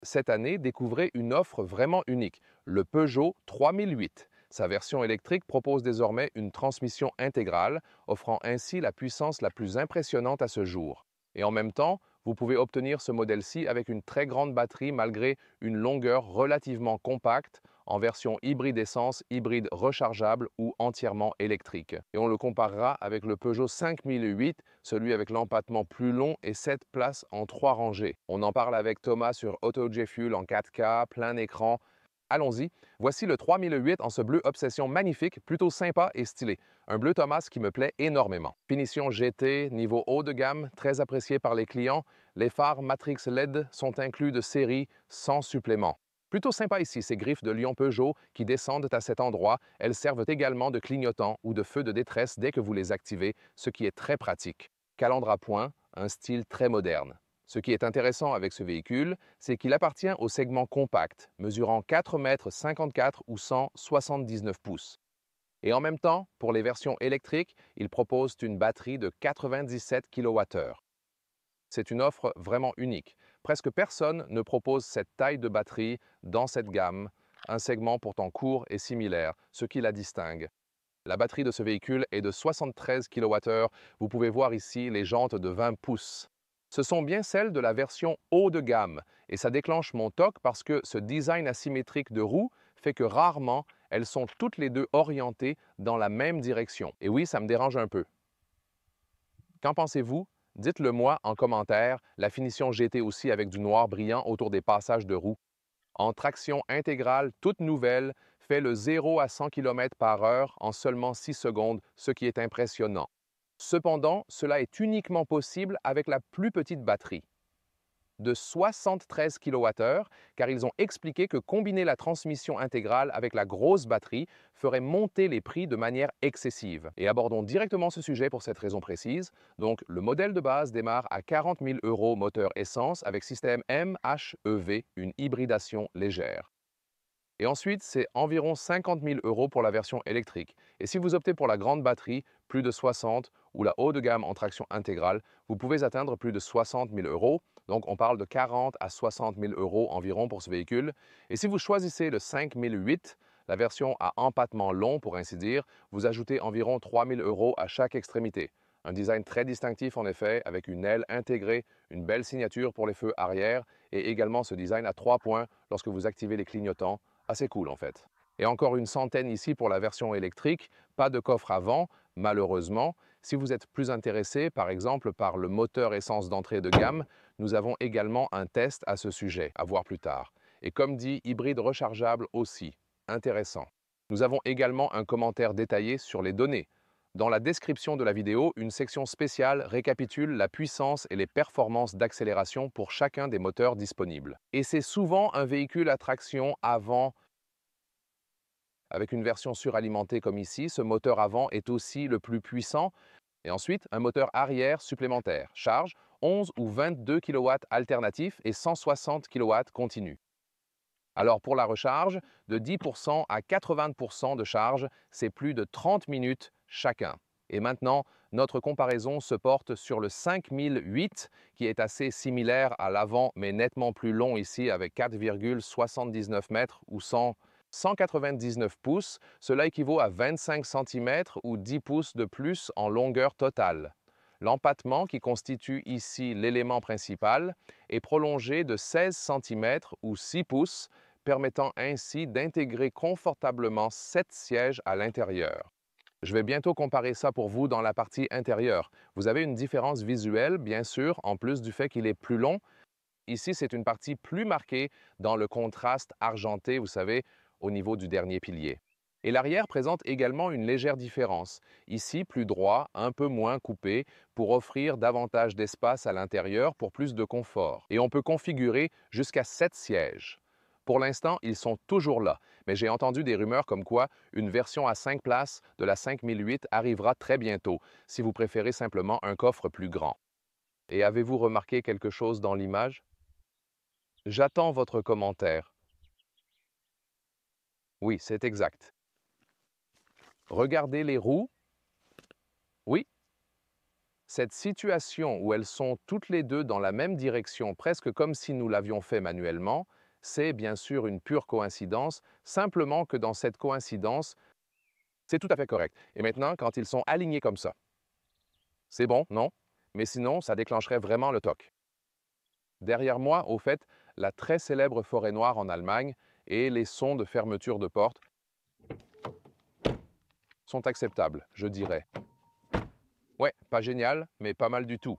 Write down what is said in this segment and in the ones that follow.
cette année, découvrez une offre vraiment unique, le Peugeot 3008. Sa version électrique propose désormais une transmission intégrale, offrant ainsi la puissance la plus impressionnante à ce jour. Et en même temps, vous pouvez obtenir ce modèle-ci avec une très grande batterie malgré une longueur relativement compacte en version hybride essence, hybride rechargeable ou entièrement électrique. Et on le comparera avec le Peugeot 5008, celui avec l'empattement plus long et 7 places en 3 rangées. On en parle avec Thomas sur AutoG Fuel en 4K, plein écran. Allons-y, voici le 3008 en ce bleu Obsession magnifique, plutôt sympa et stylé. Un bleu Thomas qui me plaît énormément. Finition GT, niveau haut de gamme, très apprécié par les clients. Les phares Matrix LED sont inclus de série sans supplément. Plutôt sympa ici, ces griffes de Lion Peugeot qui descendent à cet endroit. Elles servent également de clignotant ou de feu de détresse dès que vous les activez, ce qui est très pratique. Calandre à point, un style très moderne. Ce qui est intéressant avec ce véhicule, c'est qu'il appartient au segment compact, mesurant 4,54 m ou 179 pouces. Et en même temps, pour les versions électriques, il propose une batterie de 97 kWh. C'est une offre vraiment unique. Presque personne ne propose cette taille de batterie dans cette gamme, un segment pourtant court et similaire, ce qui la distingue. La batterie de ce véhicule est de 73 kWh. Vous pouvez voir ici les jantes de 20 pouces. Ce sont bien celles de la version haut de gamme et ça déclenche mon toc parce que ce design asymétrique de roues fait que rarement elles sont toutes les deux orientées dans la même direction. Et oui, ça me dérange un peu. Qu'en pensez-vous? Dites-le moi en commentaire, la finition GT aussi avec du noir brillant autour des passages de roues. En traction intégrale toute nouvelle, fait le 0 à 100 km/h en seulement 6 secondes, ce qui est impressionnant. Cependant, cela est uniquement possible avec la plus petite batterie, de 73 kWh, car ils ont expliqué que combiner la transmission intégrale avec la grosse batterie ferait monter les prix de manière excessive. Et abordons directement ce sujet pour cette raison précise. Donc, le modèle de base démarre à 40 000 € moteur essence avec système MHEV, une hybridation légère. Et ensuite, c'est environ 50 000 € pour la version électrique. Et si vous optez pour la grande batterie, plus de 60, ou la haut de gamme en traction intégrale, vous pouvez atteindre plus de 60 000 €. Donc, on parle de 40 à 60 000 € environ pour ce véhicule. Et si vous choisissez le 5008, la version à empattement long, pour ainsi dire, vous ajoutez environ 3 000 € à chaque extrémité. Un design très distinctif en effet, avec une aile intégrée, une belle signature pour les feux arrière et également ce design à 3 points lorsque vous activez les clignotants. Assez cool en fait. Et encore une centaine ici pour la version électrique, pas de coffre avant, malheureusement. Si vous êtes plus intéressé, par exemple, par le moteur essence d'entrée de gamme, nous avons également un test à ce sujet, à voir plus tard. Et comme dit, hybride rechargeable aussi, intéressant. Nous avons également un commentaire détaillé sur les données. Dans la description de la vidéo, une section spéciale récapitule la puissance et les performances d'accélération pour chacun des moteurs disponibles. Et c'est souvent un véhicule à traction avant. Avec une version suralimentée comme ici, ce moteur avant est aussi le plus puissant. Et ensuite, un moteur arrière supplémentaire. Charge 11 ou 22 kW alternatifs et 160 kW continu. Alors pour la recharge, de 10% à 80% de charge, c'est plus de 30 minutes chacun. Et maintenant, notre comparaison se porte sur le 5008, qui est assez similaire à l'avant, mais nettement plus long ici, avec 4,79 mètres ou 199 pouces. Cela équivaut à 25 cm ou 10 pouces de plus en longueur totale. L'empattement, qui constitue ici l'élément principal, est prolongé de 16 cm ou 6 pouces, permettant ainsi d'intégrer confortablement 7 sièges à l'intérieur. Je vais bientôt comparer ça pour vous dans la partie intérieure. Vous avez une différence visuelle, bien sûr, en plus du fait qu'il est plus long. Ici, c'est une partie plus marquée dans le contraste argenté, vous savez, au niveau du dernier pilier. Et l'arrière présente également une légère différence. Ici, plus droit, un peu moins coupé, pour offrir davantage d'espace à l'intérieur pour plus de confort. Et on peut configurer jusqu'à 7 sièges. Pour l'instant, ils sont toujours là, mais j'ai entendu des rumeurs comme quoi une version à 5 places de la 5008 arrivera très bientôt, si vous préférez simplement un coffre plus grand. Et avez-vous remarqué quelque chose dans l'image? J'attends votre commentaire. Oui, c'est exact. Regardez les roues. Oui, Cette situation où elles sont toutes les deux dans la même direction, presque comme si nous l'avions fait manuellement, c'est bien sûr une pure coïncidence, simplement que dans cette coïncidence, c'est tout à fait correct. Et maintenant, quand ils sont alignés comme ça, c'est bon, non? Mais sinon, ça déclencherait vraiment le toc. Derrière moi, au fait, la très célèbre forêt noire en Allemagne et les sons de fermeture de porte sont acceptables, je dirais. Ouais, pas génial, mais pas mal du tout.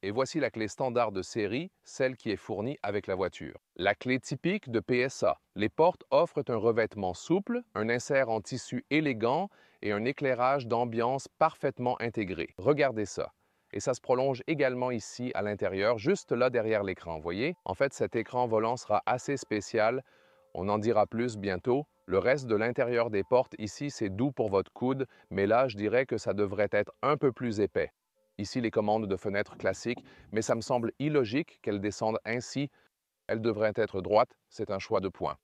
Et voici la clé standard de série, celle qui est fournie avec la voiture. La clé typique de PSA. Les portes offrent un revêtement souple, un insert en tissu élégant et un éclairage d'ambiance parfaitement intégré. Regardez ça. Et ça se prolonge également ici à l'intérieur, juste là derrière l'écran, voyez? En fait, cet écran volant sera assez spécial. On en dira plus bientôt. Le reste de l'intérieur des portes ici, c'est doux pour votre coude, mais là, je dirais que ça devrait être un peu plus épais. Ici, les commandes de fenêtres classiques, mais ça me semble illogique qu'elles descendent ainsi. Elles devraient être droites, c'est un choix de point.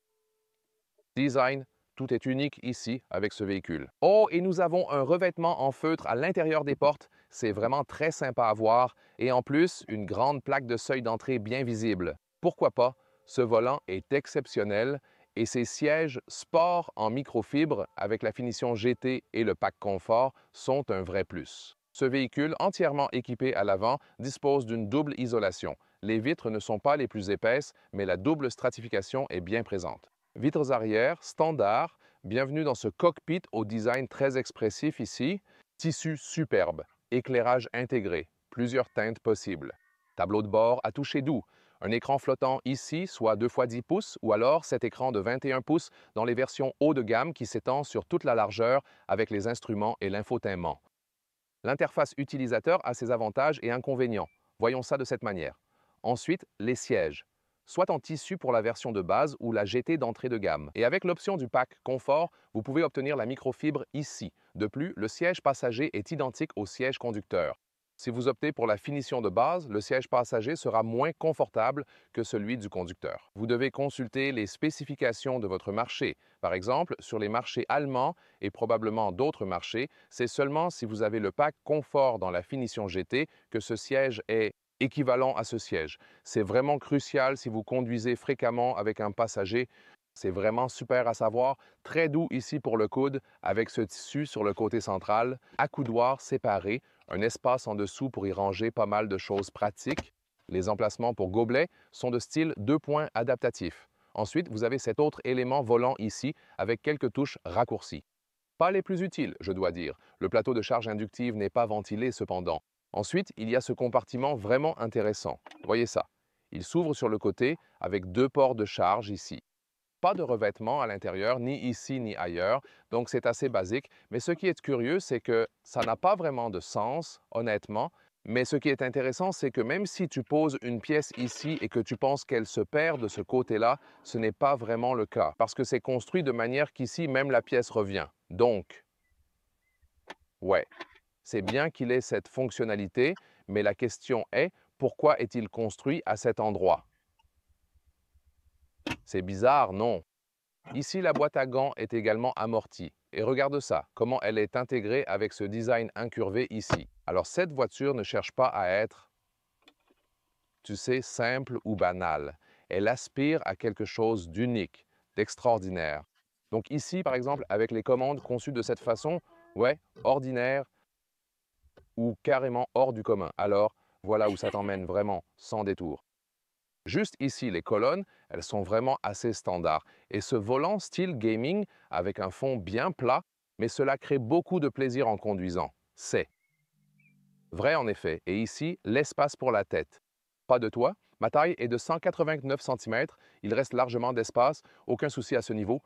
Design, tout est unique ici avec ce véhicule. Oh, et nous avons un revêtement en feutre à l'intérieur des portes. C'est vraiment très sympa à voir. Et en plus, une grande plaque de seuil d'entrée bien visible. Pourquoi pas? Ce volant est exceptionnel et ces sièges sport en microfibre avec la finition GT et le pack confort sont un vrai plus. Ce véhicule, entièrement équipé à l'avant, dispose d'une double isolation. Les vitres ne sont pas les plus épaisses, mais la double stratification est bien présente. Vitres arrière, standard, bienvenue dans ce cockpit au design très expressif ici. Tissu superbe, éclairage intégré, plusieurs teintes possibles. Tableau de bord à toucher doux, un écran flottant ici, soit 2 x 10 pouces, ou alors cet écran de 21 pouces dans les versions haut de gamme qui s'étend sur toute la largeur avec les instruments et l'infotainment. L'interface utilisateur a ses avantages et inconvénients. Voyons ça de cette manière. Ensuite, les sièges. Soit en tissu pour la version de base ou la GT d'entrée de gamme. Et avec l'option du pack confort, vous pouvez obtenir la microfibre ici. De plus, le siège passager est identique au siège conducteur. Si vous optez pour la finition de base, le siège passager sera moins confortable que celui du conducteur. Vous devez consulter les spécifications de votre marché. Par exemple, sur les marchés allemands et probablement d'autres marchés, c'est seulement si vous avez le pack confort dans la finition GT que ce siège est équivalent à ce siège. C'est vraiment crucial si vous conduisez fréquemment avec un passager. C'est vraiment super à savoir. Très doux ici pour le coude avec ce tissu sur le côté central, accoudoir séparé, un espace en dessous pour y ranger pas mal de choses pratiques. Les emplacements pour gobelets sont de style 2 points adaptatif. Ensuite, vous avez cet autre élément volant ici avec quelques touches raccourcies. Pas les plus utiles, je dois dire. Le plateau de charge inductive n'est pas ventilé cependant. Ensuite, il y a ce compartiment vraiment intéressant. Voyez ça. Il s'ouvre sur le côté avec 2 ports de charge ici. Pas de revêtement à l'intérieur, ni ici ni ailleurs, donc c'est assez basique. Mais ce qui est curieux, c'est que ça n'a pas vraiment de sens, honnêtement. Mais ce qui est intéressant, c'est que même si tu poses une pièce ici et que tu penses qu'elle se perd de ce côté-là, ce n'est pas vraiment le cas, parce que c'est construit de manière qu'ici, même la pièce revient. Donc, ouais, c'est bien qu'il ait cette fonctionnalité, mais la question est, pourquoi est-il construit à cet endroit? C'est bizarre, non? Ici, la boîte à gants est également amortie. Et regarde ça, comment elle est intégrée avec ce design incurvé ici. Alors cette voiture ne cherche pas à être, tu sais, simple ou banale. Elle aspire à quelque chose d'unique, d'extraordinaire. Donc ici, par exemple, avec les commandes conçues de cette façon, ouais, ordinaire ou carrément hors du commun. Alors, voilà où ça t'emmène vraiment, sans détour. Juste ici, les colonnes, elles sont vraiment assez standards. Et ce volant style gaming, avec un fond bien plat, mais cela crée beaucoup de plaisir en conduisant. C'est vrai en effet. Et ici, l'espace pour la tête. Pas de toit. Ma taille est de 189 cm. Il reste largement d'espace. Aucun souci à ce niveau.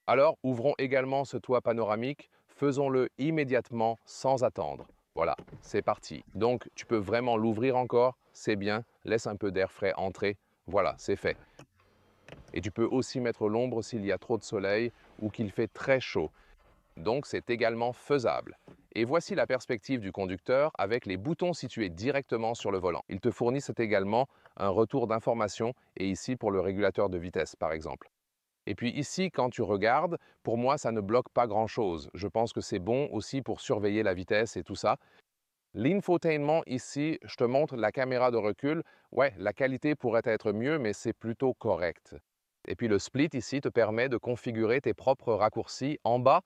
Alors, ouvrons également ce toit panoramique. Faisons-le immédiatement sans attendre. Voilà, c'est parti. Donc, tu peux vraiment l'ouvrir encore. C'est bien. Laisse un peu d'air frais entrer. Voilà, c'est fait. Et tu peux aussi mettre l'ombre s'il y a trop de soleil ou qu'il fait très chaud. Donc c'est également faisable. Et voici la perspective du conducteur avec les boutons situés directement sur le volant. Ils te fournissent également un retour d'information et ici pour le régulateur de vitesse par exemple. Et puis ici, quand tu regardes, pour moi, ça ne bloque pas grand-chose. Je pense que c'est bon aussi pour surveiller la vitesse et tout ça. L'infotainment ici, je te montre la caméra de recul. Ouais, la qualité pourrait être mieux, mais c'est plutôt correct. Et puis le split ici te permet de configurer tes propres raccourcis en bas,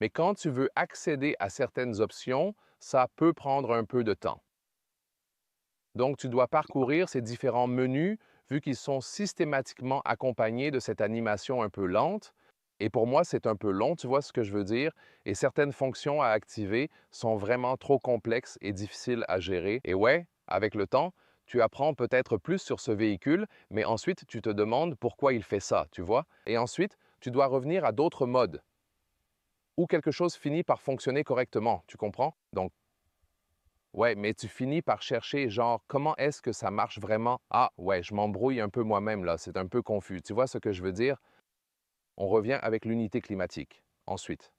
mais quand tu veux accéder à certaines options, ça peut prendre un peu de temps. Donc tu dois parcourir ces différents menus vu qu'ils sont systématiquement accompagnés de cette animation un peu lente. Et pour moi, c'est un peu long, tu vois ce que je veux dire? Et certaines fonctions à activer sont vraiment trop complexes et difficiles à gérer. Et ouais, avec le temps, tu apprends peut-être plus sur ce véhicule, mais ensuite tu te demandes pourquoi il fait ça, tu vois? Et ensuite, tu dois revenir à d'autres modes où quelque chose finit par fonctionner correctement, tu comprends? Donc, ouais, mais tu finis par chercher, genre, comment est-ce que ça marche vraiment? Ah, ouais, je m'embrouille un peu moi-même là, c'est un peu confus. Tu vois ce que je veux dire? On revient avec l'unité climatique. Ensuite,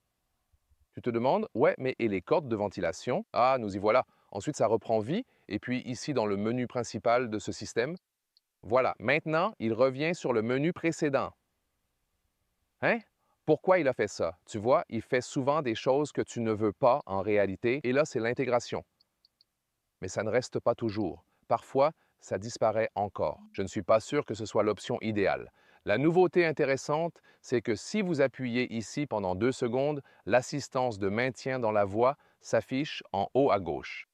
tu te demandes, ouais, mais et les cordes de ventilation? Ah, nous y voilà. Ensuite, ça reprend vie. Et puis ici, dans le menu principal de ce système, voilà. Maintenant, il revient sur le menu précédent. Hein? Pourquoi il a fait ça? Tu vois, il fait souvent des choses que tu ne veux pas en réalité. Et là, c'est l'intégration. Mais ça ne reste pas toujours. Parfois, ça disparaît encore. Je ne suis pas sûr que ce soit l'option idéale. La nouveauté intéressante, c'est que si vous appuyez ici pendant 2 secondes, l'assistance de maintien dans la voie s'affiche en haut à gauche.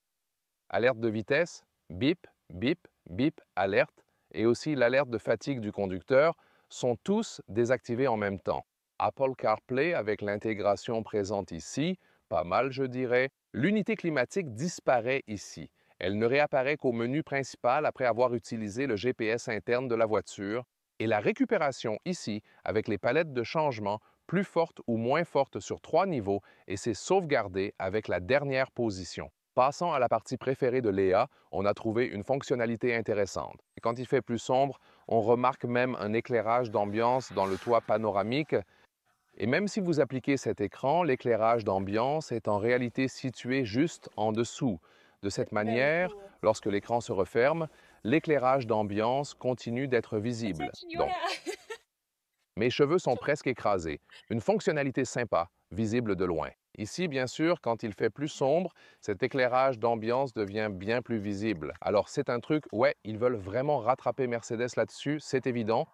Alerte de vitesse, bip, bip, bip, alerte, et aussi l'alerte de fatigue du conducteur sont tous désactivés en même temps. Apple CarPlay avec l'intégration présente ici, pas mal je dirais. L'unité climatique disparaît ici. Elle ne réapparaît qu'au menu principal après avoir utilisé le GPS interne de la voiture. Et la récupération ici, avec les palettes de changement, plus fortes ou moins fortes sur 3 niveaux, et c'est sauvegardé avec la dernière position. Passons à la partie préférée de Léa, on a trouvé une fonctionnalité intéressante. Et quand il fait plus sombre, on remarque même un éclairage d'ambiance dans le toit panoramique. Et même si vous appliquez cet écran, l'éclairage d'ambiance est en réalité situé juste en dessous. De cette Very manière, cool. lorsque l'écran se referme, l'éclairage d'ambiance continue d'être visible. Attention Donc, Yoda! mes cheveux sont presque écrasés. Une fonctionnalité sympa, visible de loin. Ici, bien sûr, quand il fait plus sombre, cet éclairage d'ambiance devient bien plus visible. Alors, c'est un truc, ouais, ils veulent vraiment rattraper Mercedes là-dessus, c'est évident.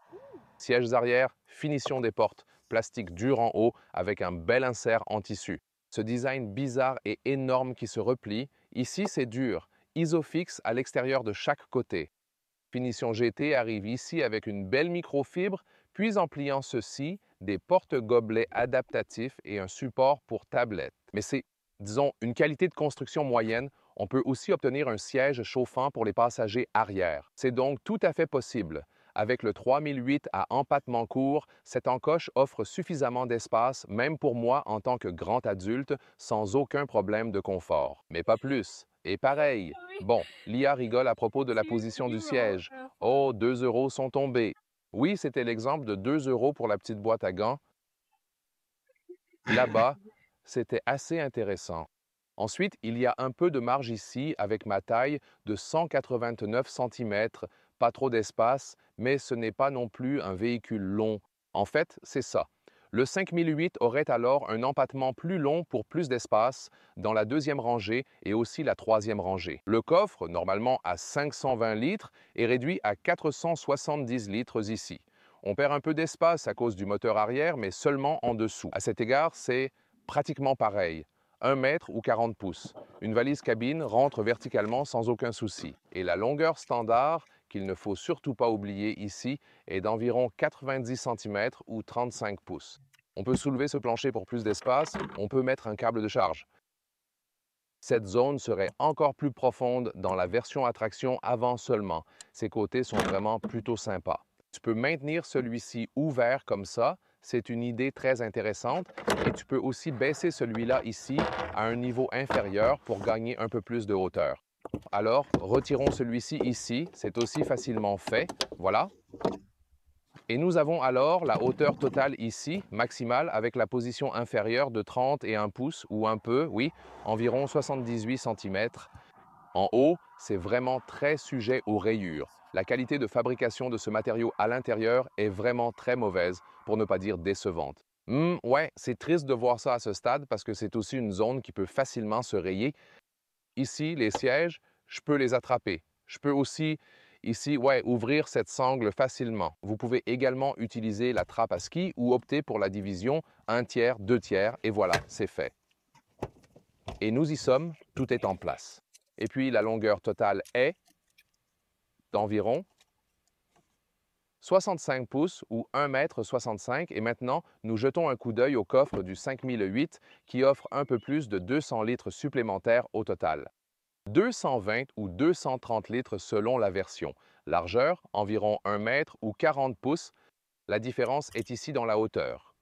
Sièges arrière, finition des portes, plastique dur en haut avec un bel insert en tissu. Ce design bizarre et énorme qui se replie, ici c'est dur, isofix à l'extérieur de chaque côté. Finition GT arrive ici avec une belle microfibre, puis en pliant ceci, des porte-gobelets adaptatifs et un support pour tablette. Mais c'est, disons, une qualité de construction moyenne. On peut aussi obtenir un siège chauffant pour les passagers arrière. C'est donc tout à fait possible. Avec le 3008 à empattement court, cette encoche offre suffisamment d'espace, même pour moi en tant que grand adulte, sans aucun problème de confort. Mais pas plus. Et pareil, Oui, bon, l'IA rigole à propos de la c'est position du vraiment siège. sympa. Oh, 2 euros sont tombés. Oui, c'était l'exemple de 2 euros pour la petite boîte à gants. Là-bas, c'était assez intéressant. Ensuite, il y a un peu de marge ici avec ma taille de 189 cm, pas trop d'espace, mais ce n'est pas non plus un véhicule long. En fait, c'est ça. Le 5008 aurait alors un empattement plus long pour plus d'espace dans la deuxième rangée et aussi la troisième rangée. Le coffre, normalement à 520 litres, est réduit à 470 litres ici. On perd un peu d'espace à cause du moteur arrière, mais seulement en dessous. À cet égard, c'est pratiquement pareil. 1 mètre ou 40 pouces. Une valise cabine rentre verticalement sans aucun souci. Et la longueur standard, qu'il ne faut surtout pas oublier ici, est d'environ 90 cm ou 35 pouces. On peut soulever ce plancher pour plus d'espace, on peut mettre un câble de charge. Cette zone serait encore plus profonde dans la version attraction avant seulement. Ses côtés sont vraiment plutôt sympas. Tu peux maintenir celui-ci ouvert comme ça, c'est une idée très intéressante. Et tu peux aussi baisser celui-là ici à un niveau inférieur pour gagner un peu plus de hauteur. Alors, retirons celui-ci ici, c'est aussi facilement fait. Voilà. Et nous avons alors la hauteur totale ici, maximale, avec la position inférieure de 31 pouces ou un peu, oui, environ 78 cm. En haut, c'est vraiment très sujet aux rayures. La qualité de fabrication de ce matériau à l'intérieur est vraiment très mauvaise, pour ne pas dire décevante. Ouais, c'est triste de voir ça à ce stade parce que c'est aussi une zone qui peut facilement se rayer. Ici, les sièges, je peux les attraper. Je peux aussi, ici, ouais, ouvrir cette sangle facilement. Vous pouvez également utiliser la trappe à ski ou opter pour la division 1/3, 2/3, et voilà, c'est fait. Et nous y sommes, tout est en place. Et puis la longueur totale est d'environ 65 pouces ou 1,65 m. Et maintenant, nous jetons un coup d'œil au coffre du 5008 qui offre un peu plus de 200 litres supplémentaires au total. 220 ou 230 litres selon la version. Largeur, environ 1 mètre ou 40 pouces. La différence est ici dans la hauteur.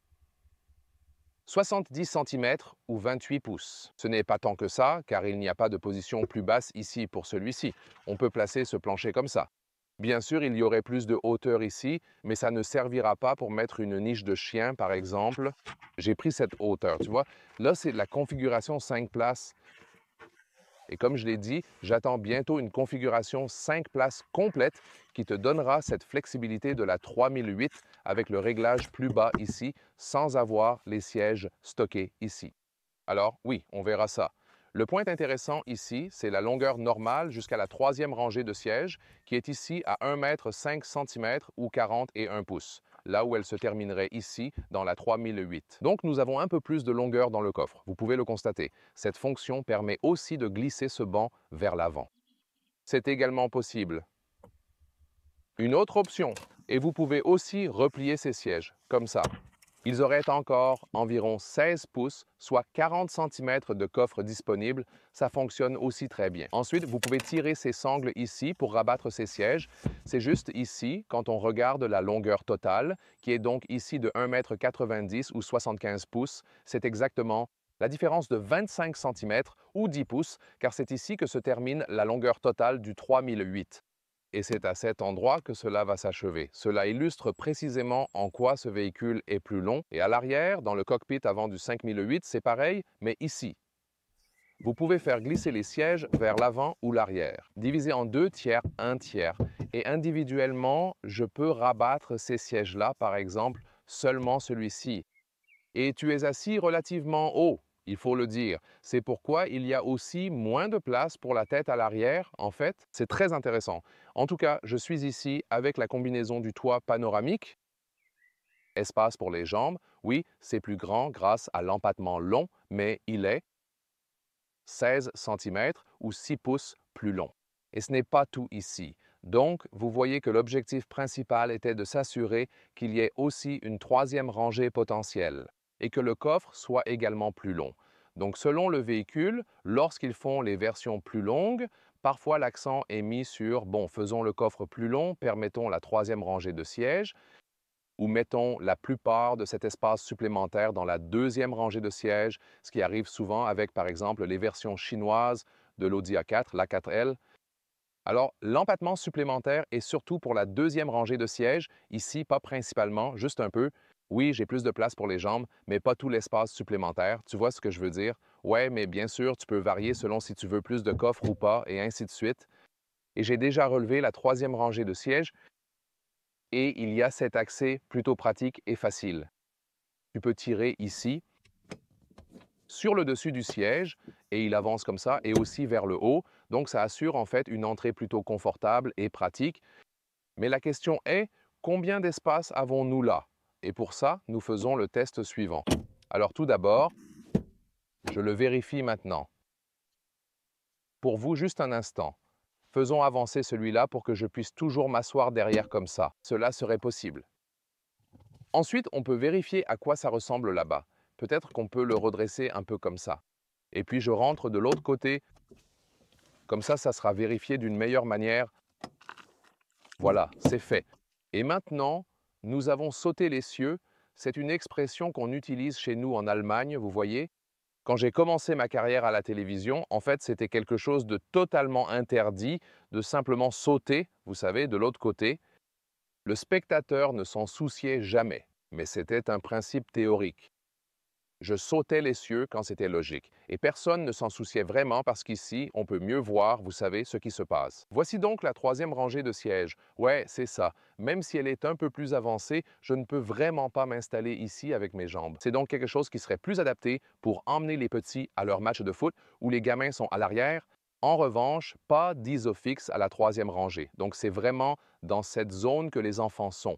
70 cm ou 28 pouces. Ce n'est pas tant que ça, car il n'y a pas de position plus basse ici pour celui-ci. On peut placer ce plancher comme ça. Bien sûr, il y aurait plus de hauteur ici, mais ça ne servira pas pour mettre une niche de chien, par exemple. J'ai pris cette hauteur, tu vois. Là, c'est la configuration 5 places. Et comme je l'ai dit, j'attends bientôt une configuration 5 places complète qui te donnera cette flexibilité de la 3008 avec le réglage plus bas ici, sans avoir les sièges stockés ici. Alors oui, on verra ça. Le point intéressant ici, c'est la longueur normale jusqu'à la troisième rangée de sièges, qui est ici à 1 m 5 cm ou 41 pouces, là où elle se terminerait ici dans la 3008. Donc nous avons un peu plus de longueur dans le coffre, vous pouvez le constater. Cette fonction permet aussi de glisser ce banc vers l'avant. C'est également possible. Une autre option, et vous pouvez aussi replier ces sièges, comme ça. Ils auraient encore environ 16 pouces, soit 40 cm de coffre disponible. Ça fonctionne aussi très bien. Ensuite, vous pouvez tirer ces sangles ici pour rabattre ces sièges. C'est juste ici, quand on regarde la longueur totale, qui est donc ici de 1,90 m ou 75 pouces, c'est exactement la différence de 25 cm ou 10 pouces, car c'est ici que se termine la longueur totale du 3008. Et c'est à cet endroit que cela va s'achever. Cela illustre précisément en quoi ce véhicule est plus long. Et à l'arrière, dans le cockpit avant du 5008, c'est pareil, mais ici. Vous pouvez faire glisser les sièges vers l'avant ou l'arrière, divisé en 2/3, 1/3. Et individuellement, je peux rabattre ces sièges-là, par exemple, seulement celui-ci. Et tu es assis relativement haut, il faut le dire. C'est pourquoi il y a aussi moins de place pour la tête à l'arrière, en fait. C'est très intéressant. En tout cas, je suis ici avec la combinaison du toit panoramique. Espace pour les jambes. Oui, c'est plus grand grâce à l'empattement long, mais il est 16 cm ou 6 pouces plus long. Et ce n'est pas tout ici. Donc, vous voyez que l'objectif principal était de s'assurer qu'il y ait aussi une troisième rangée potentielle et que le coffre soit également plus long. Donc, selon le véhicule, lorsqu'ils font les versions plus longues, parfois l'accent est mis sur, bon, faisons le coffre plus long, permettons la troisième rangée de sièges, ou mettons la plupart de cet espace supplémentaire dans la deuxième rangée de sièges, ce qui arrive souvent avec, par exemple, les versions chinoises de l'Audi A4, l'A4L. Alors, l'empattement supplémentaire est surtout pour la deuxième rangée de sièges, ici pas principalement, juste un peu. Oui, j'ai plus de place pour les jambes, mais pas tout l'espace supplémentaire. Tu vois ce que je veux dire? Ouais, mais bien sûr, tu peux varier selon si tu veux plus de coffres ou pas, et ainsi de suite. Et j'ai déjà relevé la troisième rangée de sièges, et il y a cet accès plutôt pratique et facile. Tu peux tirer ici, sur le dessus du siège, et il avance comme ça, et aussi vers le haut. Donc ça assure en fait une entrée plutôt confortable et pratique. Mais la question est, combien d'espace avons-nous là? Et pour ça, nous faisons le test suivant. Alors tout d'abord, je le vérifie maintenant. Pour vous, juste un instant. Faisons avancer celui-là pour que je puisse toujours m'asseoir derrière comme ça. Cela serait possible. Ensuite, on peut vérifier à quoi ça ressemble là-bas. Peut-être qu'on peut le redresser un peu comme ça. Et puis je rentre de l'autre côté. Comme ça sera vérifié d'une meilleure manière. Voilà, c'est fait. Et maintenant, nous avons sauté les cieux. C'est une expression qu'on utilise chez nous en Allemagne, vous voyez. Quand j'ai commencé ma carrière à la télévision, en fait, c'était quelque chose de totalement interdit de simplement sauter, vous savez, de l'autre côté. Le spectateur ne s'en souciait jamais, mais c'était un principe théorique. Je sautais les cieux quand c'était logique, et personne ne s'en souciait vraiment parce qu'ici, on peut mieux voir, vous savez, ce qui se passe. Voici donc la troisième rangée de sièges. Ouais, c'est ça. Même si elle est un peu plus avancée, je ne peux vraiment pas m'installer ici avec mes jambes. C'est donc quelque chose qui serait plus adapté pour emmener les petits à leur match de foot, où les gamins sont à l'arrière, En revanche, pas d'isofix à la troisième rangée. Donc c'est vraiment dans cette zone que les enfants sont.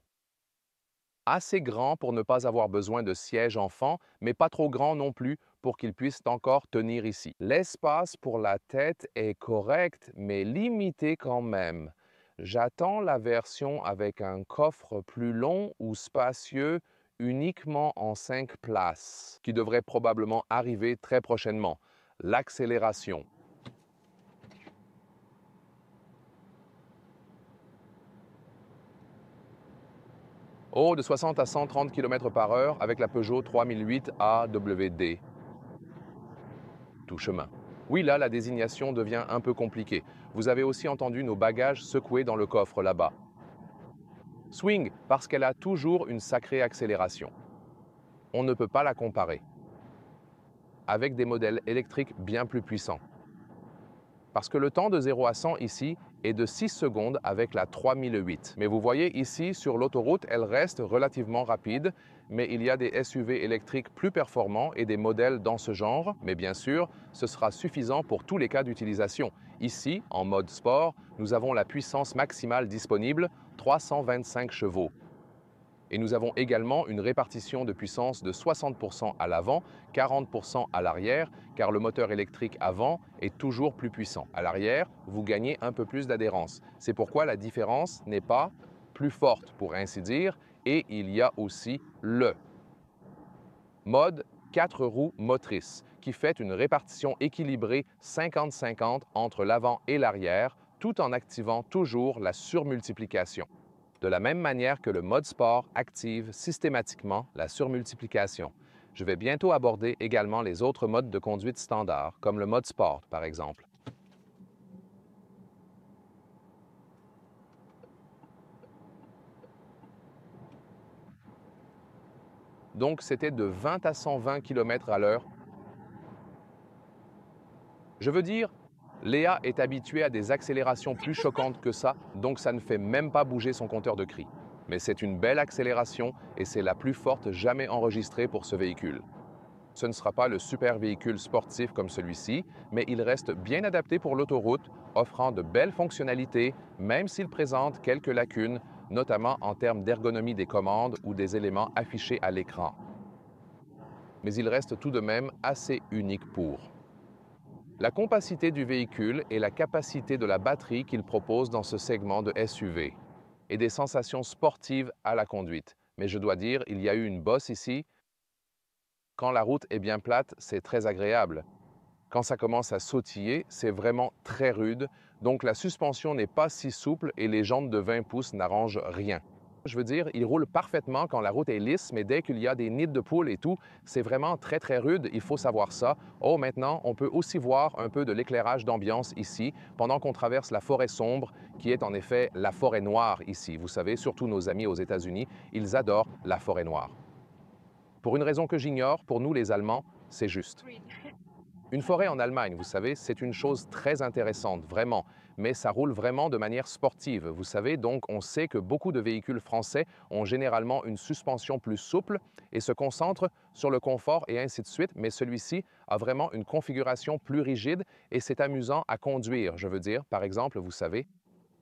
Assez grand pour ne pas avoir besoin de siège enfant, mais pas trop grand non plus pour qu'ils puissent encore tenir ici. L'espace pour la tête est correct, mais limité quand même. J'attends la version avec un coffre plus long ou spacieux uniquement en 5 places, qui devrait probablement arriver très prochainement. L'accélération. Oh, de 60 à 130 km/h avec la Peugeot 3008 AWD. Tout chemin. Oui, là, la désignation devient un peu compliquée. Vous avez aussi entendu nos bagages secouer dans le coffre là-bas. Swing, parce qu'elle a toujours une sacrée accélération. On ne peut pas la comparer avec des modèles électriques bien plus puissants. Parce que le temps de 0 à 100 ici est de 6 secondes avec la 3008. Mais vous voyez ici, sur l'autoroute, elle reste relativement rapide, mais il y a des SUV électriques plus performants et des modèles dans ce genre. Mais bien sûr, ce sera suffisant pour tous les cas d'utilisation. Ici, en mode sport, nous avons la puissance maximale disponible, 325 chevaux. Et nous avons également une répartition de puissance de 60% à l'avant, 40% à l'arrière, car le moteur électrique avant est toujours plus puissant. À l'arrière, vous gagnez un peu plus d'adhérence. C'est pourquoi la différence n'est pas plus forte, pour ainsi dire, et il y a aussi le mode 4 roues motrices, qui fait une répartition équilibrée 50-50 entre l'avant et l'arrière, tout en activant toujours la surmultiplication. De la même manière que le mode sport active systématiquement la surmultiplication. Je vais bientôt aborder également les autres modes de conduite standard, comme le mode sport par exemple. Donc c'était de 20 à 120 km à l'heure. Je veux dire, Léa est habituée à des accélérations plus choquantes que ça, donc ça ne fait même pas bouger son compteur de cri. Mais c'est une belle accélération et c'est la plus forte jamais enregistrée pour ce véhicule. Ce ne sera pas le super véhicule sportif comme celui-ci, mais il reste bien adapté pour l'autoroute, offrant de belles fonctionnalités, même s'il présente quelques lacunes, notamment en termes d'ergonomie des commandes ou des éléments affichés à l'écran. Mais il reste tout de même assez unique pour la compacité du véhicule et la capacité de la batterie qu'il propose dans ce segment de SUV, et des sensations sportives à la conduite. Mais je dois dire, il y a eu une bosse ici. Quand la route est bien plate, c'est très agréable. Quand ça commence à sautiller, c'est vraiment très rude, donc la suspension n'est pas si souple et les jantes de 20 pouces n'arrangent rien. Je veux dire, il roule parfaitement quand la route est lisse, mais dès qu'il y a des nids de poules et tout, c'est vraiment très très rude, il faut savoir ça. Oh, maintenant, on peut aussi voir un peu de l'éclairage d'ambiance ici, pendant qu'on traverse la forêt sombre, qui est en effet la forêt noire ici. Vous savez, surtout nos amis aux États-Unis, ils adorent la forêt noire. Pour une raison que j'ignore, pour nous les Allemands, c'est juste. Une forêt en Allemagne, vous savez, c'est une chose très intéressante, vraiment, mais ça roule vraiment de manière sportive. Vous savez, donc on sait que beaucoup de véhicules français ont généralement une suspension plus souple et se concentrent sur le confort et ainsi de suite, mais celui-ci a vraiment une configuration plus rigide et c'est amusant à conduire, je veux dire. Par exemple, vous savez,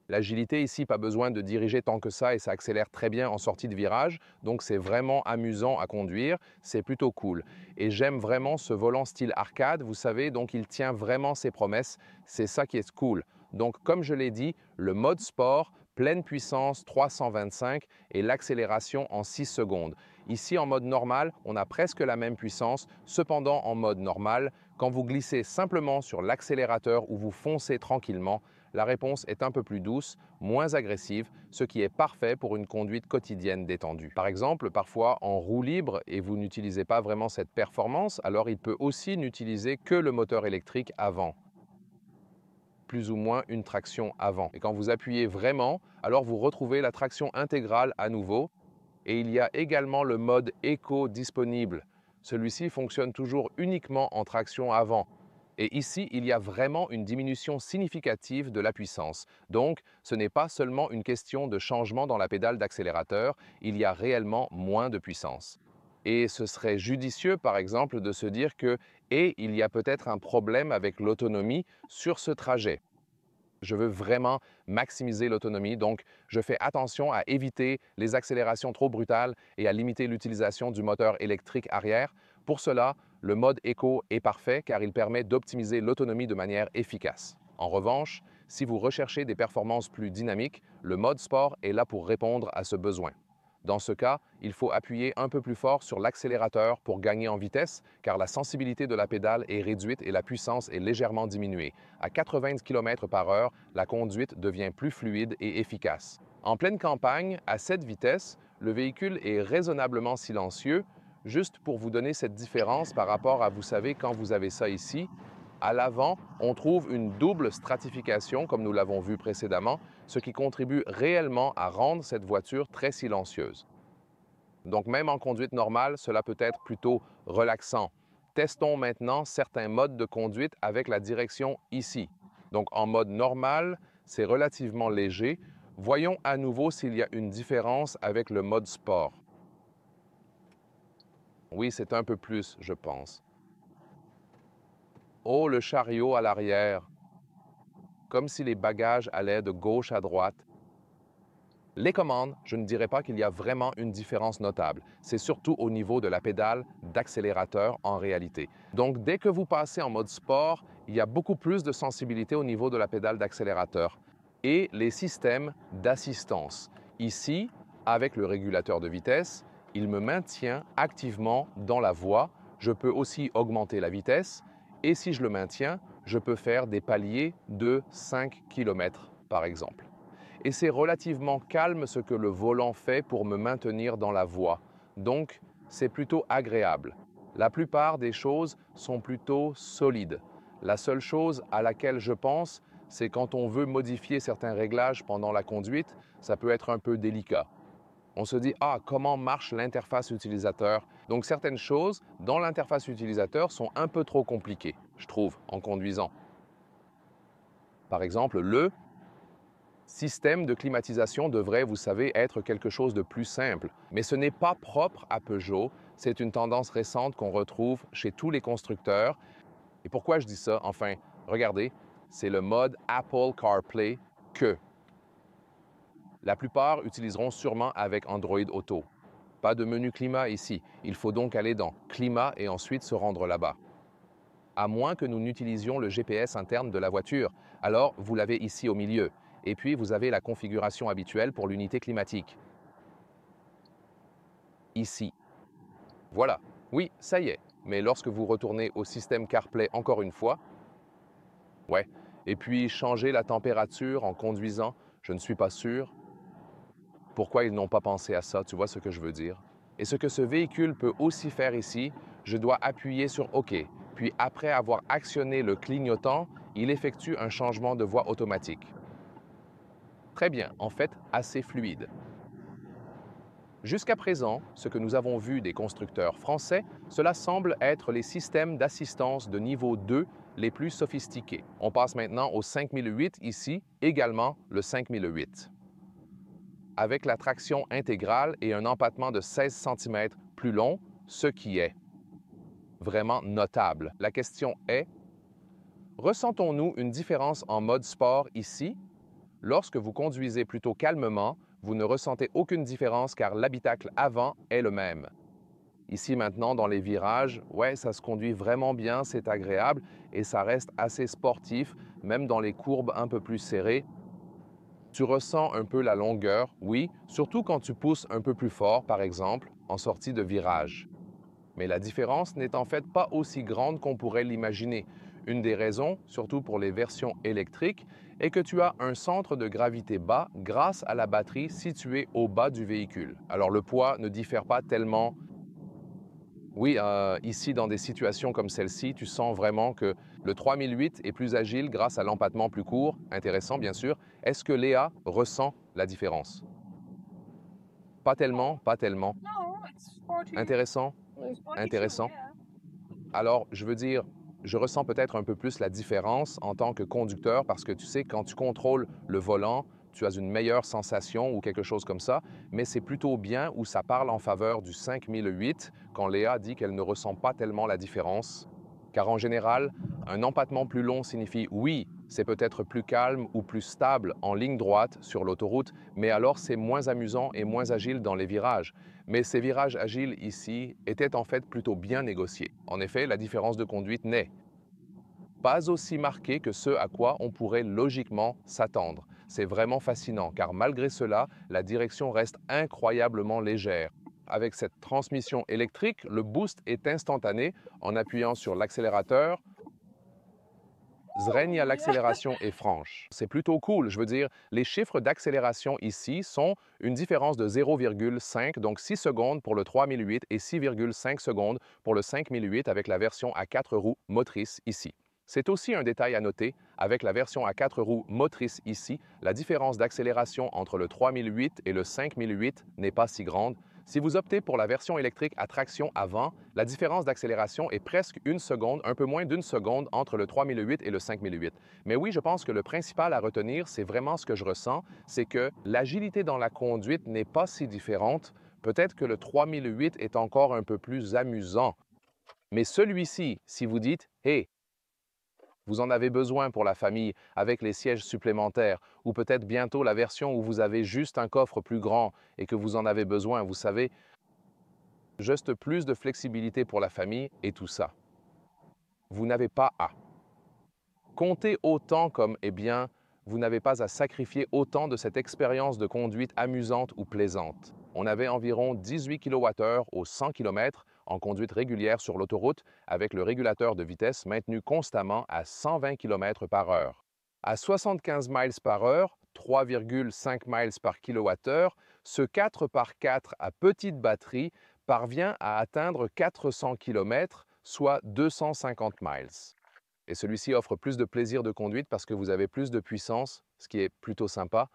l'agilité ici, pas besoin de diriger tant que ça et ça accélère très bien en sortie de virage, donc c'est vraiment amusant à conduire, c'est plutôt cool. Et j'aime vraiment ce volant style arcade, vous savez, donc il tient vraiment ses promesses, c'est ça qui est cool. Donc comme je l'ai dit, le mode sport, pleine puissance 325 et l'accélération en 6 secondes. Ici en mode normal, on a presque la même puissance, cependant en mode normal, quand vous glissez simplement sur l'accélérateur ou vous foncez tranquillement, la réponse est un peu plus douce, moins agressive, ce qui est parfait pour une conduite quotidienne détendue. Par exemple, parfois en roue libre et vous n'utilisez pas vraiment cette performance, alors il peut aussi n'utiliser que le moteur électrique avant, plus ou moins une traction avant. Et quand vous appuyez vraiment, alors vous retrouvez la traction intégrale à nouveau. Et il y a également le mode éco disponible. Celui-ci fonctionne toujours uniquement en traction avant. Et ici, il y a vraiment une diminution significative de la puissance. Donc, ce n'est pas seulement une question de changement dans la pédale d'accélérateur, il y a réellement moins de puissance. Et ce serait judicieux, par exemple, de se dire que et il y a peut-être un problème avec l'autonomie sur ce trajet. Je veux vraiment maximiser l'autonomie, donc je fais attention à éviter les accélérations trop brutales et à limiter l'utilisation du moteur électrique arrière. Pour cela, le mode éco est parfait car il permet d'optimiser l'autonomie de manière efficace. En revanche, si vous recherchez des performances plus dynamiques, le mode sport est là pour répondre à ce besoin. Dans ce cas, il faut appuyer un peu plus fort sur l'accélérateur pour gagner en vitesse, car la sensibilité de la pédale est réduite et la puissance est légèrement diminuée. À 80 km/h, la conduite devient plus fluide et efficace. En pleine campagne, à cette vitesse, le véhicule est raisonnablement silencieux. Juste pour vous donner cette différence par rapport à, vous savez, quand vous avez ça ici, à l'avant, on trouve une double stratification, comme nous l'avons vu précédemment, ce qui contribue réellement à rendre cette voiture très silencieuse. Donc même en conduite normale, cela peut être plutôt relaxant. Testons maintenant certains modes de conduite avec la direction ici. Donc en mode normal, c'est relativement léger. Voyons à nouveau s'il y a une différence avec le mode sport. Oui, c'est un peu plus, je pense. Oh, le chariot à l'arrière, comme si les bagages allaient de gauche à droite. Les commandes, je ne dirais pas qu'il y a vraiment une différence notable. C'est surtout au niveau de la pédale d'accélérateur en réalité. Donc, dès que vous passez en mode sport, il y a beaucoup plus de sensibilité au niveau de la pédale d'accélérateur et les systèmes d'assistance. Ici, avec le régulateur de vitesse, il me maintient activement dans la voie. Je peux aussi augmenter la vitesse et si je le maintiens, je peux faire des paliers de 5 km par exemple. Et c'est relativement calme ce que le volant fait pour me maintenir dans la voie. Donc, c'est plutôt agréable. La plupart des choses sont plutôt solides. La seule chose à laquelle je pense, c'est quand on veut modifier certains réglages pendant la conduite, ça peut être un peu délicat. On se dit, ah, comment marche l'interface utilisateur? Donc certaines choses dans l'interface utilisateur sont un peu trop compliquées, je trouve, en conduisant. Par exemple, le système de climatisation devrait, vous savez, être quelque chose de plus simple. Mais ce n'est pas propre à Peugeot, c'est une tendance récente qu'on retrouve chez tous les constructeurs. Et pourquoi je dis ça? Enfin, regardez, c'est le mode Apple CarPlay que la plupart utiliseront sûrement avec Android Auto. Pas de menu climat ici, il faut donc aller dans Climat et ensuite se rendre là-bas. À moins que nous n'utilisions le GPS interne de la voiture, alors vous l'avez ici au milieu. Et puis, vous avez la configuration habituelle pour l'unité climatique. Ici. Voilà. Oui, ça y est. Mais lorsque vous retournez au système CarPlay encore une fois, ouais. Et puis, changer la température en conduisant, je ne suis pas sûr. Pourquoi ils n'ont pas pensé à ça, tu vois ce que je veux dire? Et ce que ce véhicule peut aussi faire ici, je dois appuyer sur OK. Puis, après avoir actionné le clignotant, il effectue un changement de voie automatique. Très bien, en fait, assez fluide. Jusqu'à présent, ce que nous avons vu des constructeurs français, cela semble être les systèmes d'assistance de niveau 2 les plus sophistiqués. On passe maintenant au 5008 ici, également le 5008. Avec la traction intégrale et un empattement de 16 cm plus long, ce qui est vraiment notable. La question est, ressentons-nous une différence en mode sport ici? Lorsque vous conduisez plutôt calmement, vous ne ressentez aucune différence car l'habitacle avant est le même. Ici maintenant, dans les virages, ouais, ça se conduit vraiment bien, c'est agréable et ça reste assez sportif, même dans les courbes un peu plus serrées. Tu ressens un peu la longueur, oui, surtout quand tu pousses un peu plus fort, par exemple, en sortie de virage. Mais la différence n'est en fait pas aussi grande qu'on pourrait l'imaginer. Une des raisons, surtout pour les versions électriques, est que tu as un centre de gravité bas grâce à la batterie située au bas du véhicule. Alors le poids ne diffère pas tellement. Oui, ici, dans des situations comme celle-ci, tu sens vraiment que le 3008 est plus agile grâce à l'empattement plus court. Intéressant, bien sûr. Est-ce que Léa ressent la différence? Pas tellement, pas tellement. Intéressant, intéressant. Alors, je veux dire, je ressens peut-être un peu plus la différence en tant que conducteur parce que tu sais, quand tu contrôles le volant, tu as une meilleure sensation ou quelque chose comme ça, mais c'est plutôt bien où ça parle en faveur du 5008 quand Léa dit qu'elle ne ressent pas tellement la différence. Car en général, un empattement plus long signifie oui, c'est peut-être plus calme ou plus stable en ligne droite sur l'autoroute, mais alors c'est moins amusant et moins agile dans les virages. Mais ces virages agiles ici étaient en fait plutôt bien négociés. En effet, la différence de conduite n'est pas aussi marquée que ce à quoi on pourrait logiquement s'attendre. C'est vraiment fascinant car malgré cela, la direction reste incroyablement légère. Avec cette transmission électrique, le boost est instantané en appuyant sur l'accélérateur. Zrenia, l'accélération est franche. C'est plutôt cool, je veux dire, les chiffres d'accélération ici sont une différence de 0,5, donc 6 secondes pour le 3008 et 6,5 secondes pour le 5008 avec la version à 4 roues motrices ici. C'est aussi un détail à noter, avec la version à 4 roues motrices ici, la différence d'accélération entre le 3008 et le 5008 n'est pas si grande. Si vous optez pour la version électrique à traction avant, la différence d'accélération est presque une seconde, un peu moins d'une seconde entre le 3008 et le 5008. Mais oui, je pense que le principal à retenir, c'est vraiment ce que je ressens, c'est que l'agilité dans la conduite n'est pas si différente. Peut-être que le 3008 est encore un peu plus amusant. Mais celui-ci, si vous dites « Hey, vous en avez besoin pour la famille avec les sièges supplémentaires ou peut-être bientôt la version où vous avez juste un coffre plus grand et que vous en avez besoin, vous savez, juste plus de flexibilité pour la famille et tout ça. Vous n'avez pas à compter autant comme, eh bien, vous n'avez pas à sacrifier autant de cette expérience de conduite amusante ou plaisante. On avait environ 18 kWh au 100 km en conduite régulière sur l'autoroute avec le régulateur de vitesse maintenu constamment à 120 km/h. À 75 miles par heure, 3,5 miles par kWh, ce 4x4 à petite batterie parvient à atteindre 400 km, soit 250 miles. Et celui-ci offre plus de plaisir de conduite parce que vous avez plus de puissance, ce qui est plutôt sympa.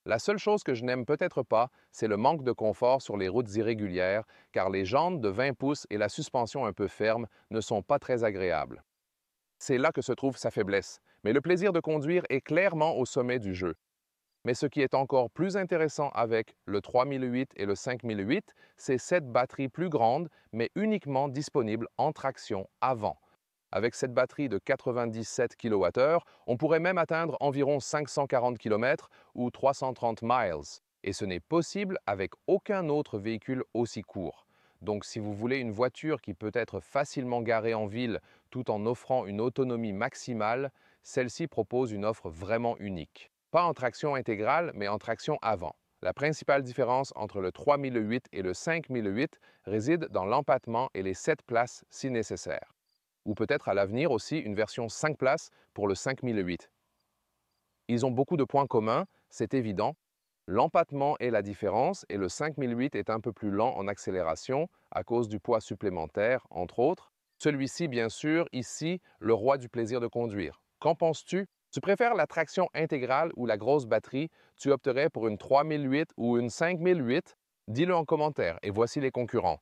La seule chose que je n'aime peut-être pas, c'est le manque de confort sur les routes irrégulières, car les jantes de 20 pouces et la suspension un peu ferme ne sont pas très agréables. C'est là que se trouve sa faiblesse, mais le plaisir de conduire est clairement au sommet du jeu. Mais ce qui est encore plus intéressant avec le 3008 et le 5008, c'est cette batterie plus grande, mais uniquement disponible en traction avant. Avec cette batterie de 97 kWh, on pourrait même atteindre environ 540 km ou 330 miles. Et ce n'est possible avec aucun autre véhicule aussi court. Donc si vous voulez une voiture qui peut être facilement garée en ville tout en offrant une autonomie maximale, celle-ci propose une offre vraiment unique. Pas en traction intégrale, mais en traction avant. La principale différence entre le 3008 et le 5008 réside dans l'empattement et les 7 places si nécessaire. Ou peut-être à l'avenir aussi une version 5 places pour le 5008. Ils ont beaucoup de points communs, c'est évident. L'empattement est la différence et le 5008 est un peu plus lent en accélération à cause du poids supplémentaire, entre autres. Celui-ci, bien sûr, ici, le roi du plaisir de conduire. Qu'en penses-tu? Tu préfères la traction intégrale ou la grosse batterie? Tu opterais pour une 3008 ou une 5008? Dis-le en commentaire et voici les concurrents.